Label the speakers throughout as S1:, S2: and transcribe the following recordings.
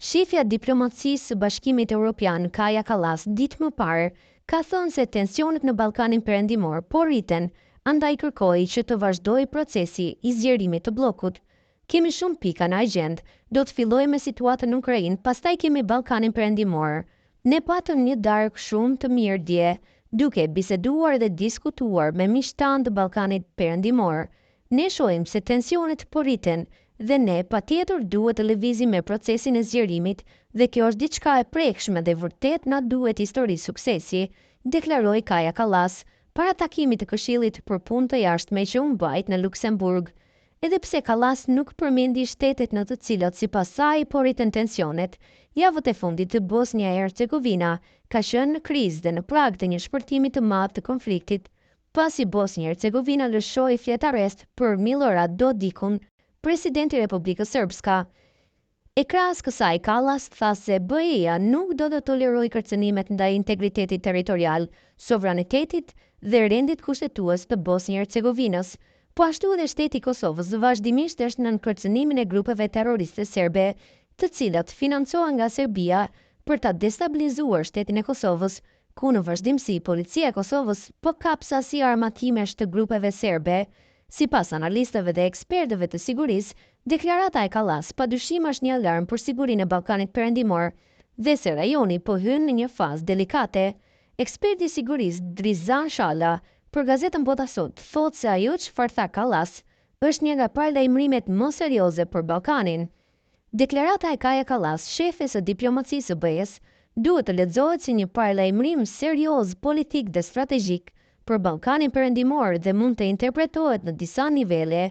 S1: Shefja diplomacisë së Bashkimit Evropian, Kaja Kallas, ditë më parë, ka thënë se tensionet në Ballkanin Perëndimor po rriten, andaj kërkoi që të vazhdojë procesi i zgjerimit të bllokut. Kemi shumë pika në agjendë, do të filloj me situatën në Ukrainë, pastaj kemi Ballkanin Perëndimor. Ne patëm një darkë shumë të mirë dje, duke biseduar dhe diskutuar me miqtanë të Ballkanit Perëndimor. Ne shohim se tensionet po rriten dhe ne patjetër duhet të lëvizim me procesin e zgjerimit dhe kjo është diçka e prekshme dhe vërtet na duhet histori suksesi, deklaroi Kaja Kallas para takimit të Këshillit për Punë të Jashtme që u mbajt në Luksemburg. Edhe pse Kallas nuk përmendi shtetet në të cilat sipas saj po rriten tensionet, javët e fundit të Bosnia e Hercegovina ka qenë në krizë dhe në prag të një shpërtimi të madh të konfliktit, pasi Bosnia e Hercegovina lëshoi flet arrest për Milorad Dodikun, presidenti i Republikës Srpska. E krahas kësaj, Kallas tha se BE-ja nuk do të tolerojë kërcënimet ndaj integritetit territorial, sovranitetit dhe rendit kushtetues të Bosnia e Hercegovinës. Po ashtu edhe shteti i Kosovës vazhdimisht është nën kërcënimin e grupeve terroriste serbe, të cilat financohen nga Serbia për ta destabilizuar shtetin e Kosovës, ku në vazhdimsi policia e Kosovës po kap sasi armatimesh të grupeve serbe. Sipas analistëve dhe ekspertëve të sigurisë, deklarata e Kallas padyshim është një alarm për sigurinë e Ballkanit Perëndimor dhe se rajoni po hyn në një fazë delikate. Eksperti i sigurisë Drizan Shala për gazetën Bota Sot thotë se ajo çfarë tha Kallas është një nga paralajmërimet më serioze për Ballkanin. Deklarata e Kaja Kallas, shefes së diplomacisë së BE-s, duhet të lexohet si një paralajmërim serioz politik dhe strategjik për Ballkanin Perëndimor dhe mund të interpretohet në disa nivele.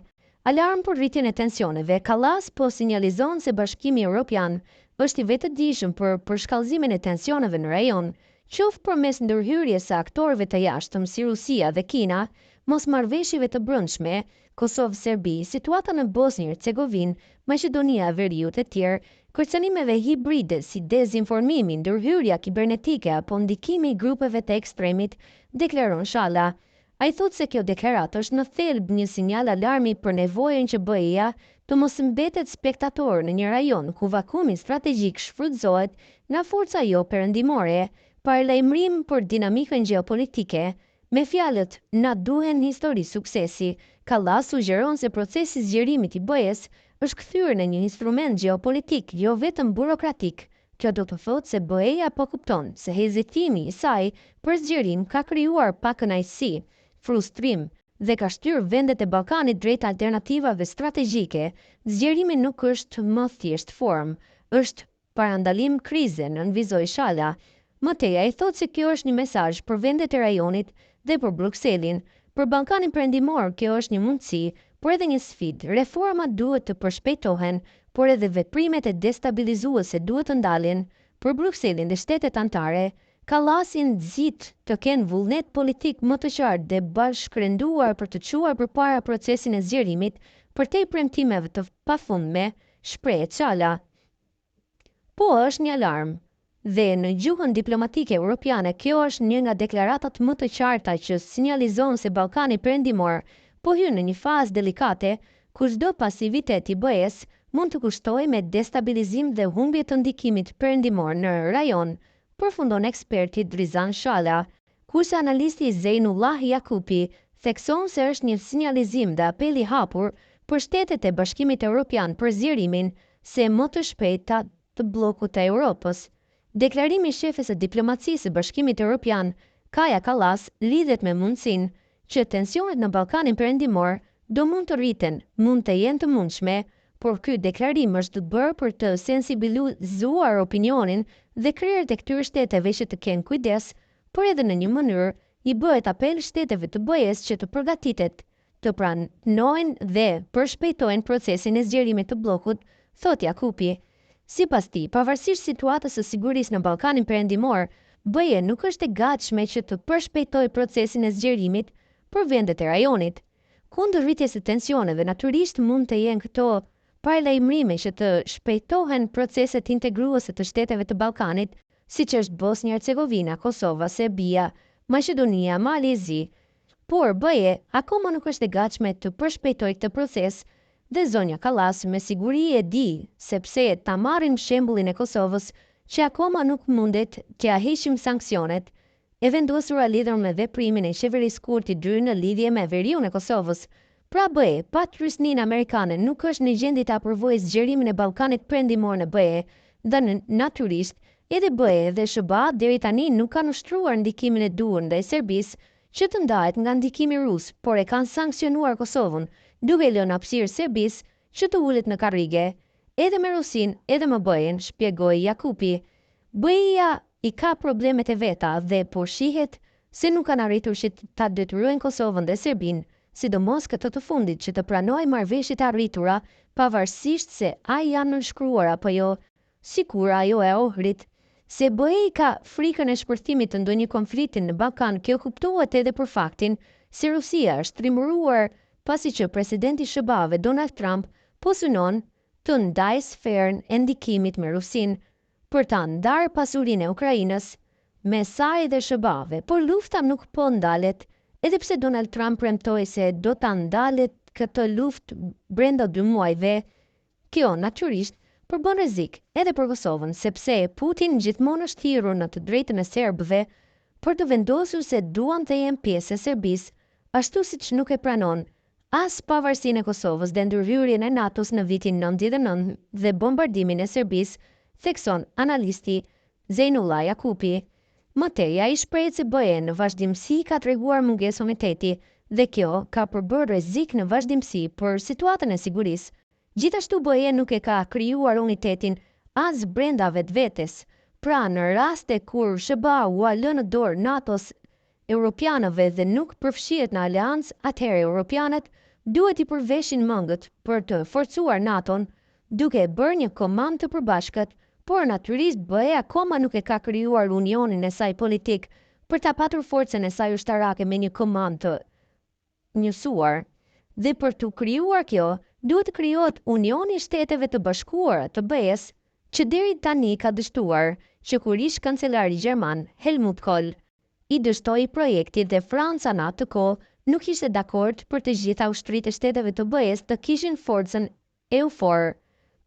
S1: Alarm për rritjen e tensioneve, Kallas po sinjalizon se Bashkimi Evropian është i vetëdijshëm për përshkallëzimin e tensioneve në rajon, qoftë përmes ndërhyrjes së aktorëve të jashtëm si Rusia dhe Kina, mosmarrëveshjeve të brendshme, Kosovë-Serbi, situata në Bosnjë-Hercegovinë, Maqedonia e Veriut e tjerë, kërcënimeve hibride si dezinformimi, ndërhyrja kibernetike apo ndikimi i grupeve të ekstremit, deklaron Shala. Ai thotë se kjo deklaratë është në thelb një sinjal alarmi për nevojën që BE-ja të mos mbetet spektator në një rajon ku vakumi strategjik shfrytëzohet nga forca jo perëndimore, paralajmërim për dinamikën gjeopolitike. Me fjalët "na duhen histori suksesi", Kallas sugjeron se procesi i zgjerimit i BE-s është kthyer në një instrument gjeopolitik, jo vetëm burokratik. Kjo do të thotë se BE-ja po kupton se hezitimi i saj për zgjerim ka krijuar pakënaqësi, frustrim dhe ka shtyrë vendet e Ballkanit drejt alternativave strategjike. Zgjerimi nuk është më thjesht formë, është parandalim krize, nënvizoi Shala. Mëtej ai thotë se kjo është një mesazh për vendet e rajonit dhe për Brukselin. Për Ballkanin Perëndimor kjo është një mundësi, por edhe një sfidë. Reformat duhet të përshpejtohen, por edhe veprimet e destabilizuese duhet të ndalen. Për Brukselin dhe shtetet anëtare, Kallasi nxit të kenë vullnet politik më të qartë dhe bashkërenduar për të çuar përpara procesin e zgjerimit përtej premtimeve të pafundme, shpreh Shala. Po është një alarm. Dhe në gjuhën diplomatike europiane, kjo është një nga deklaratat më të qarta që sinjalizon se Ballkani Perëndimor po hyn në një fazë delikate, ku çdo pasivitet i BE-s mund të kushtojë me destabilizim dhe humbje të ndikimit perëndimor në rajon, përfundon eksperti Drizan Shala. Kurse analisti Zeinullah Jakupi thekson se është një sinjalizim dhe apel i hapur për shtetet e Bashkimit Evropian për zgjerimin se më të shpejta të bllokut të Europës. Deklarimi i shefes së diplomacisë së Bashkimit Evropian, Kaja Kallas, lidhet me mundësinë që tensionet në Ballkanin Perëndimor do mund të rriten, mund të jenë të mundshme, por ky deklarim është bërë për të sensibilizuar opinionin dhe krerët e këtyre shteteve që të kenë kujdes, por edhe në një mënyrë i bëhet apel shteteve të BE-s që të përgatitet, të pranojnë dhe përshpejtojnë procesin e zgjerimit të bllokut, thot Jakupi. Sipas tij, pavarësisht situatës së sigurisë në Ballkanin Perëndimor, BE nuk është e gatshme që të përshpejtojë procesin e zgjerimit për vendet e rajonit. Kundër rritjes së tensioneve, natyrisht mund të jenë këto paralajmërime që të shpejtohen proceset integruese të shteteve të Ballkanit, siç është Bosnja-Hercegovina, Kosova, Serbia, Maqedonia, Malezi. Por BE akoma nuk është e gatshme të përshpejtojë këtë proces, Dhe zonja Kallas me siguri e di sepse ta marrim shembullin e Kosovës që akoma nuk mundet t'ia heqim sanksionet e vendosura lidhur me veprimin e qeverisë Kurti Dy në lidhje me veriun e Kosovës. Pra BE, pa trysninë amerikane, nuk është në gjendje të aprovojë zgjerimin e Ballkanit Perëndimor në BE, dhe natyrisht, edhe BE dhe SBA deri tani nuk kanë ushtruar ndikimin e duhur ndaj Serbisë që të ndahet nga ndikimi rus, por e kanë sanksionuar Kosovën, duke lënë hapësirë Serbisë që të ulet në karrige, edhe me Rusin, edhe me BE-n, shpjegoi Jakupi. BE-ja i ka problemet e veta dhe po shihet se nuk kanë arritur që ta detyrojnë Kosovën dhe Serbinë, sidomos këtë të fundit që të pranoj marrëveshjet e arritura, pavarësisht se a janë nënshkruar apo jo, sikur ajo e ohrit. Se BE ka frikën e shpërthimit të ndonjë konflikti në Ballkan, kjo kuptohet edhe për faktin se Rusia është trimëruar pasi që presidenti i SBA-ve Donald Trump po synon të ndajë sferën e ndikimit me Rusin për ta ndarë pasurinë e Ukrainës me saj dhe SBA-ve, por lufta nuk po ndalet. Edhe pse Donald Trump premtoi se do ta ndalet këtë luftë brenda 2 muajve, kjo natyrisht përbën rrezik edhe për Kosovën, sepse Putin gjithmonë është thirrur në të drejtën e serbëve për të vendosur se duan të jenë pjesë e Serbisë, ashtu siç nuk e pranon as pavarësinë e Kosovës dhe ndërhyrjen e NATO-s në vitin 99 dhe bombardimin e Serbisë, thekson analisti Zejnullah Jakupi. Mëtej, ai shpreh se BE në vazhdimsi ka treguar mungesë uniteti dhe kjo ka përbërë rrezik në vazhdimsi për situatën e sigurisë. Gjithashtu BE nuk e ka krijuar unitetin as brenda vetvetes. Pra në raste kur SBA u lë në dorë NATO-s europianëve dhe nuk përfshihet në aleancë, atëherë europianët duhet i përveshin mëngët për të forcuar NATO-n, duke bërë një komand të përbashkët. Por natyrisht BE akoma nuk e ka krijuar unionin e saj politik për ta patur forcën e saj ushtarake me një komand të njësuar. Dhe për të krijuar kjo, duhet të krijohet Unioni i Shteteve të Bashkuara të BE-s, që deri tani ka dështuar që kur ish kancelari gjerman Helmut Kohl i dështoi projektin dhe Franca në atë kohë nuk ishte dakord për të gjitha ushtritë e shteteve të BE-s të kishin forcën EUFOR.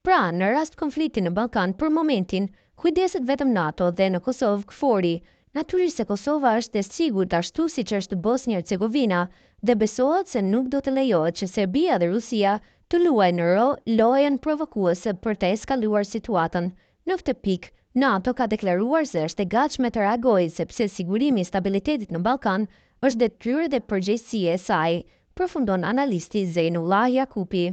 S1: Pra, në rast konflikti në Ballkan, për momentin, kujdeset vetëm NATO dhe në Kosovë KFOR-i. Natyrisht se Kosova është e sigurt ashtu siç është Bosnia-Hercegovina dhe besohet se nuk do të lejohet që Serbia dhe Rusia të luajnë në lojën provokuese për të eskaluar situatën. Në këtë pikë, NATO ka deklaruar se është e gatshme të reagojë sepse sigurimi i stabilitetit në Ballkan është detyrë dhe përgjegjësia e saj, përfundon analisti Zejnullah Jakupi.